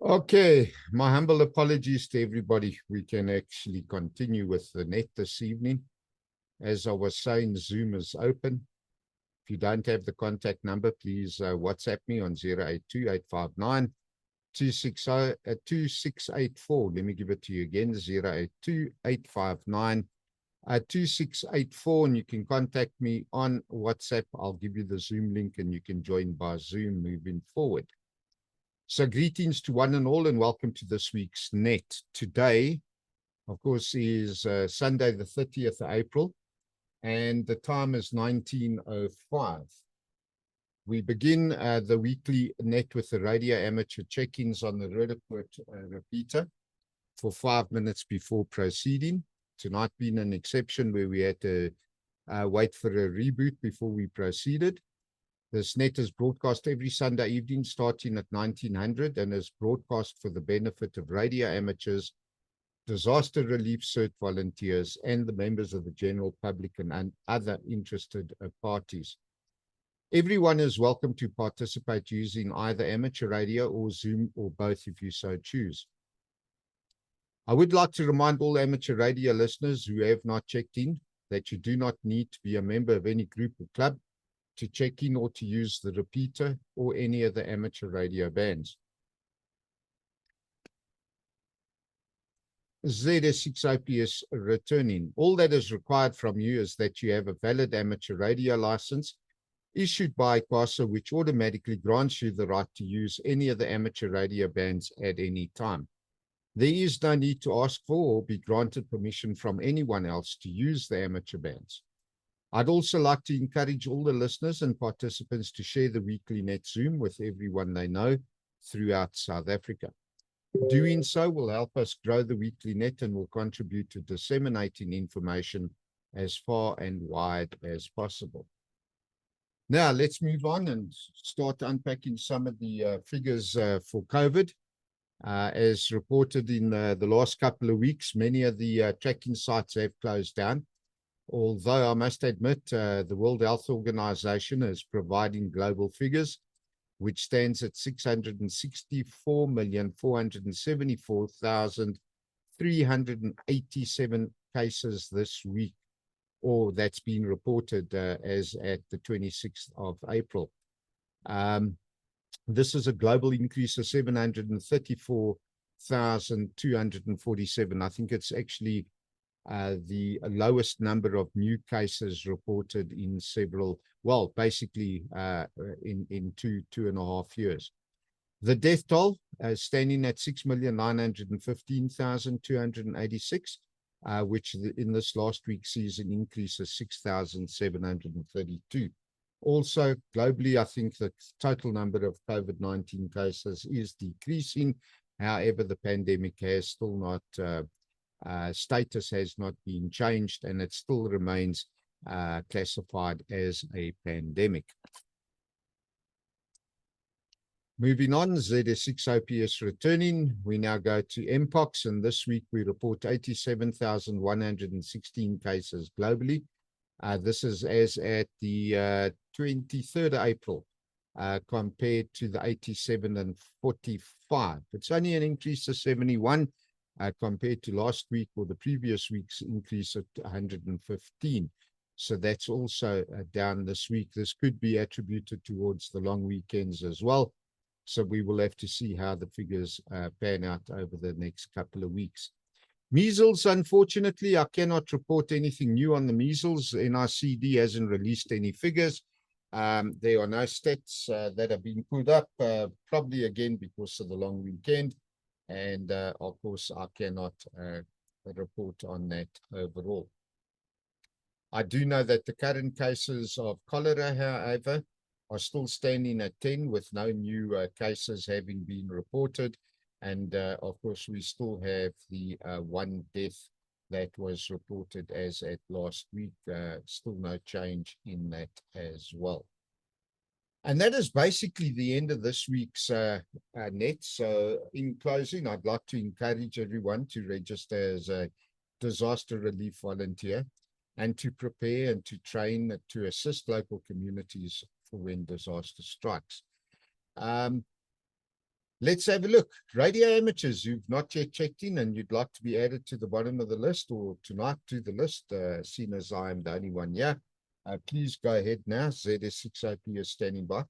Okay, my humble apologies to everybody. We can actually continue with the net this evening. As I was saying, Zoom is open. If you don't have the contact number, please WhatsApp me on 082-859-264. Let me give it to you again, 082-859-2684. And you can contact me on WhatsApp. I'll give you the Zoom link and you can join by Zoom moving forward. So greetings to one and all and welcome to this week's net. Today, of course, is Sunday the 30th of April and the time is 19:05. We begin the weekly net with the radio amateur check-ins on the Rudderpoort repeater for 5 minutes before proceeding. Tonight being an exception where we had to wait for a reboot before we proceeded. This net is broadcast every Sunday evening starting at 1900 and is broadcast for the benefit of radio amateurs, disaster relief CERT volunteers, and the members of the general public and other interested parties. Everyone is welcome to participate using either amateur radio or Zoom or both if you so choose. I would like to remind all amateur radio listeners who have not checked in that you do not need to be a member of any group or club to check in or to use the repeater or any of the amateur radio bands. ZS6OPS returning. All that is required from you is that you have a valid amateur radio license issued by ICASA, which automatically grants you the right to use any of the amateur radio bands at any time. There is no need to ask for or be granted permission from anyone else to use the amateur bands. I'd also like to encourage all the listeners and participants to share the weekly net Zoom with everyone they know throughout South Africa. Doing so will help us grow the weekly net and will contribute to disseminating information as far and wide as possible. Now, let's move on and start unpacking some of the figures for COVID. As reported in the last couple of weeks, many of the tracking sites have closed down. Although I must admit, the World Health Organization is providing global figures, which stands at 664,474,387 cases this week, or that's been reported as at the 26th of April. This is a global increase of 734,247. I think it's actually the lowest number of new cases reported in several, well, basically in two and a half years. The death toll standing at 6,915,286, which in this last week sees an increase of 6,732. Also, globally, I think the total number of COVID-19 cases is decreasing. However, the pandemic has still not status has not been changed and it still remains classified as a pandemic. Moving on, ZS6OPS returning. We now go to Mpox, and this week we report 87,116 cases globally. This is as at the 23rd of April compared to the 87 and 45. It's only an increase of 71. Compared to last week or the previous week's increase of 115. So that's also down this week. This could be attributed towards the long weekends as well. So we will have to see how the figures pan out over the next couple of weeks. Measles, unfortunately, I cannot report anything new on the measles. NICD hasn't released any figures. There are no stats that have been put up, probably again because of the long weekend. And of course, I cannot report on that overall. I do know that the current cases of cholera, however, are still standing at 10 with no new cases having been reported. And of course, we still have the one death that was reported as at last week. Still no change in that as well. And that is basically the end of this week's net. So in closing, I'd like to encourage everyone to register as a disaster relief volunteer and to prepare and to train to assist local communities for when disaster strikes. Let's have a look. Radio amateurs who've not yet checked in and you'd like to be added to the bottom of the list or tonight to the list, seeing as I am the only one here, please go ahead now. ZS6IP is standing by.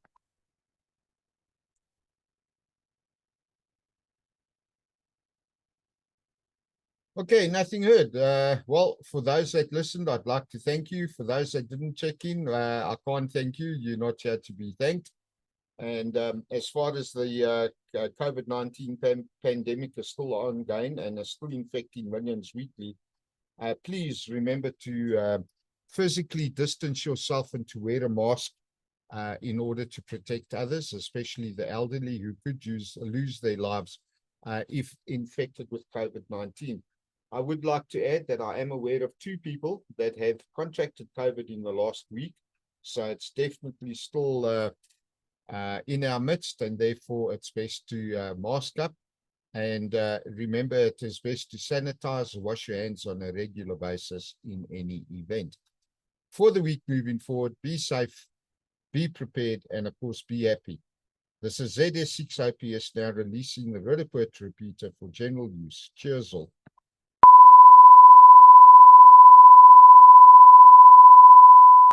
Okay, nothing heard. Well, for those that listened, I'd like to thank you. For those that didn't check in, I can't thank you. You're not here to be thanked. And as far as the COVID-19 pandemic is still ongoing and is still infecting millions weekly, please remember to physically distance yourself and to wear a mask in order to protect others, especially the elderly who could lose their lives if infected with COVID-19. I would like to add that I am aware of 2 people that have contracted COVID in the last week. So it's definitely still in our midst, and therefore it's best to mask up. And remember, it is best to sanitize and wash your hands on a regular basis in any event. For the week moving forward, be safe, be prepared, and of course, be happy. This is ZS6IPS now releasing the Rudderpoort repeater for general use. Cheers all.